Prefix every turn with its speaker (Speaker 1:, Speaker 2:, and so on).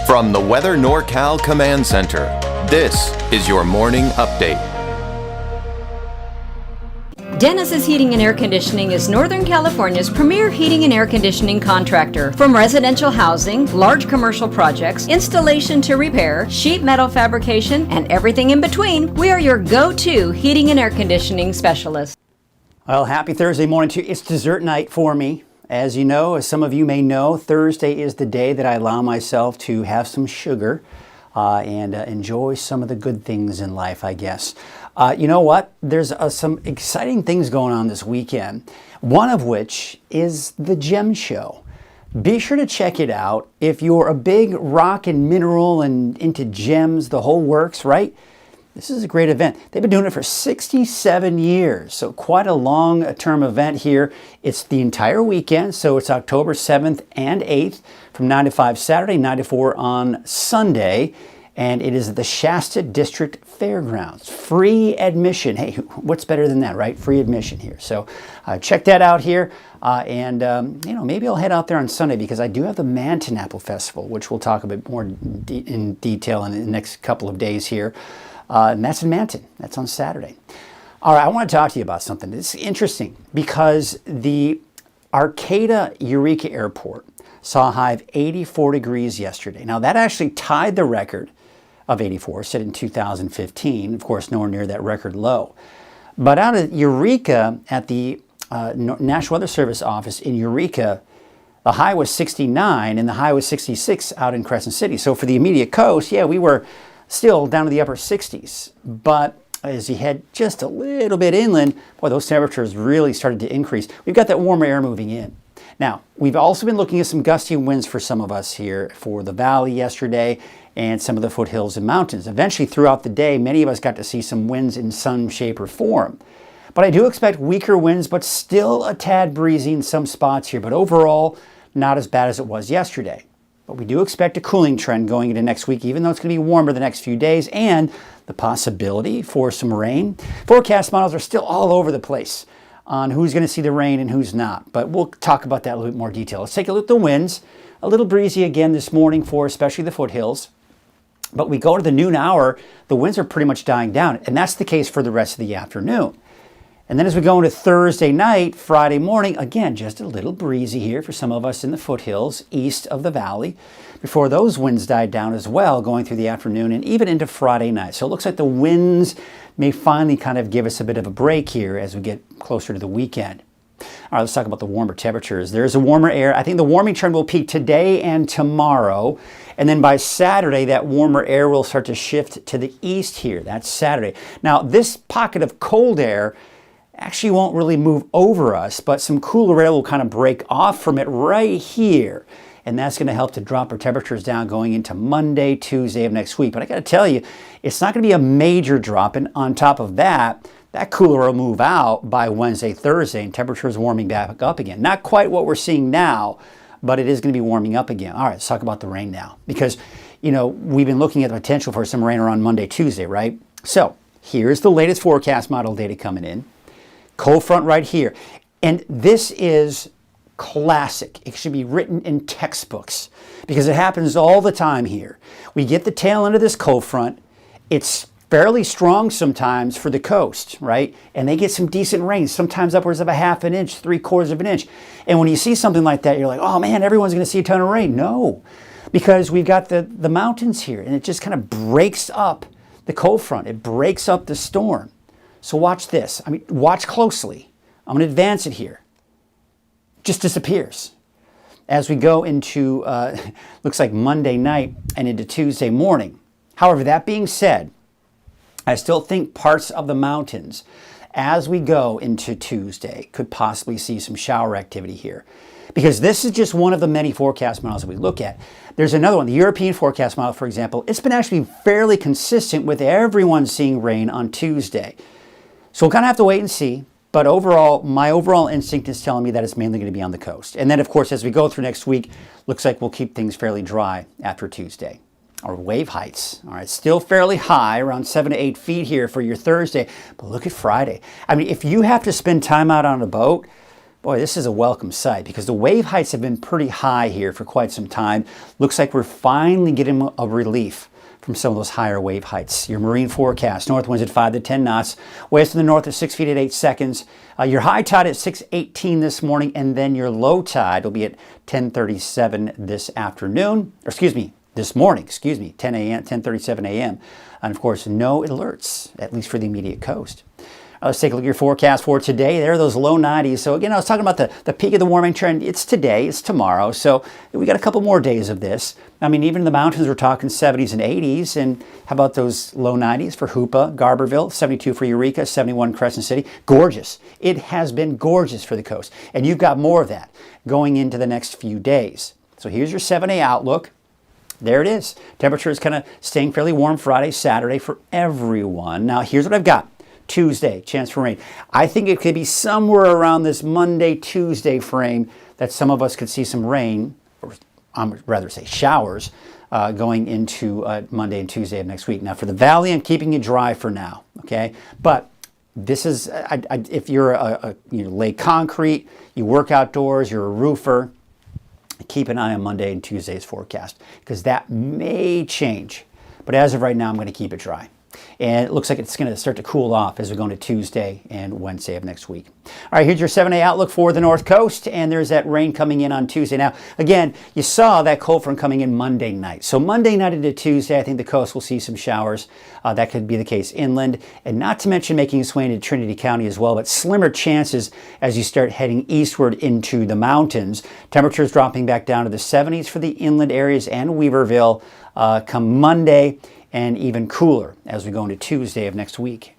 Speaker 1: From the Weather NorCal Command Center, this is your morning update.
Speaker 2: Dennis's Heating and Air Conditioning is Northern California's premier heating and air conditioning contractor. From residential housing, large commercial projects, installation to repair, sheet metal fabrication, and everything in between, we are your go-to heating and air conditioning specialist.
Speaker 3: Well, happy Thursday morning to you. It's dessert night for me. As you know, as some of you may know, Thursday is the day that I allow myself to have some sugar and enjoy some of the good things in life, I guess. You know what? There's some exciting things going on this weekend, one of which is the Gem Show. Be sure to check it out. If you're a big rock and mineral and into gems, the whole works, right? This is a great event. They've been doing it for 67 years, so quite a long-term event here. It's the entire weekend, so it's October 7th and 8th from 9 to 5 Saturday, 9 to 4 on Sunday, and it is at the Shasta District Fairgrounds. Free admission. Hey, what's better than that, right? Free admission here. So check that out here, and you know, maybe I'll head out there on Sunday because I do have the Manton Apple Festival, which we'll talk a bit more in detail in the next couple of days here. And that's in Manton. That's on Saturday. All right, I want to talk to you about something. It's interesting because the Arcata Eureka Airport saw a high of 84 degrees yesterday. Now, that actually tied the record of 84, set in 2015. Of course, nowhere near that record low. But out of Eureka, at the National Weather Service office in Eureka, the high was 69 and the high was 66 out in Crescent City. So for the immediate coast, yeah, we were still down to the upper 60s, but as you head just a little bit inland, boy, those temperatures really started to increase. We've got that warmer air moving in. Now, we've also been looking at some gusty winds for some of us here for the valley yesterday and some of the foothills and mountains. Eventually, throughout the day, many of us got to see some winds in some shape or form. But I do expect weaker winds, but still a tad breezy in some spots here, but overall, not as bad as it was yesterday. But we do expect a cooling trend going into next week, even though it's going to be warmer the next few days, and the possibility for some rain. Forecast models are still all over the place on who's going to see the rain and who's not, but we'll talk about that in a little bit more detail. Let's take a look at the winds. A little breezy again this morning for especially the foothills, but we go to the noon hour, the winds are pretty much dying down, and that's the case for the rest of the afternoon. And then as we go into Thursday night, Friday morning, again, just a little breezy here for some of us in the foothills east of the valley before those winds died down as well going through the afternoon and even into Friday night. So it looks like the winds may finally kind of give us a bit of a break here as we get closer to the weekend. All right, let's talk about the warmer temperatures. There's a warmer air. I think the warming trend will peak today and tomorrow. And then by Saturday, that warmer air will start to shift to the east here. That's Saturday. Now, this pocket of cold air actually won't really move over us, but some cooler air will kind of break off from it right here. And that's going to help to drop our temperatures down going into Monday, Tuesday of next week. But I got to tell you, it's not going to be a major drop. And on top of that, that cooler will move out by Wednesday, Thursday, and temperatures warming back up again. Not quite what we're seeing now, but it is going to be warming up again. All right, let's talk about the rain now. Because, you know, we've been looking at the potential for some rain around Monday, Tuesday, right? So here's the latest forecast model data coming in. Cold front right here. And this is classic. It should be written in textbooks because it happens all the time here. We get the tail end of this cold front. It's fairly strong sometimes for the coast, right? And they get some decent rain, sometimes upwards of a half an inch, 3/4 of an inch. And when you see something like that, you're like, oh man, everyone's going to see a ton of rain. No, because we've got the mountains here and it just kind of breaks up the cold front. It breaks up the storm. So watch this. I mean, watch closely. I'm going to advance it here. Just disappears. As we go into, looks like Monday night and into Tuesday morning. However, that being said, I still think parts of the mountains, as we go into Tuesday, could possibly see some shower activity here. Because this is just one of the many forecast models that we look at. There's another one, the European forecast model, for example. It's been actually fairly consistent with everyone seeing rain on Tuesday. So we'll kind of have to wait and see, but overall, my overall instinct is telling me that it's mainly going to be on the coast. And then, of course, as we go through next week, looks like we'll keep things fairly dry after Tuesday. Our wave heights, all right, still fairly high, around 7 to 8 feet here for your Thursday, but look at Friday. I mean, if you have to spend time out on a boat, Boy, this is a welcome sight because the wave heights have been pretty high here for quite some time. Looks like we're finally getting a relief from some of those higher wave heights. Your marine forecast, north winds at 5 to 10 knots, waves to the north at 6 feet at 8 seconds. Your high tide at 6:18 this morning, and then your low tide will be at 10:37 this afternoon, or this morning, 10 a.m., 10:37 a.m. And of course, no alerts, at least for the immediate coast. Let's take a look at your forecast for today. There are those low 90s. So again, I was talking about the peak of the warming trend. It's today, it's tomorrow. So we got a couple more days of this. I mean, even in the mountains, we're talking 70s and 80s. And how about those low 90s for Hoopa, Garberville, 72 for Eureka, 71 Crescent City. Gorgeous. It has been gorgeous for the coast. And you've got more of that going into the next few days. So here's your 7-day outlook. There it is. Temperature is kind of staying fairly warm Friday, Saturday for everyone. Now, here's what I've got. Tuesday, chance for rain. I think it could be somewhere around this Monday, Tuesday frame that some of us could see some rain, or I'd rather say showers, going into Monday and Tuesday of next week. Now, for the valley, I'm keeping it dry for now, okay? But this is, if you're you lay concrete, you work outdoors, you're a roofer, keep an eye on Monday and Tuesday's forecast because that may change. But as of right now, I'm going to keep it dry. And it looks like it's going to start to cool off as we go into Tuesday and Wednesday of next week. All right, here's your 7-day outlook for the North Coast, and there's that rain coming in on Tuesday. Now, again, you saw that cold front coming in Monday night. So Monday night into Tuesday, I think the coast will see some showers. That could be the case inland, and not to mention making its way into Trinity County as well, but slimmer chances as you start heading eastward into the mountains. Temperatures dropping back down to the 70s for the inland areas and Weaverville come Monday, and even cooler as we go into Tuesday of next week.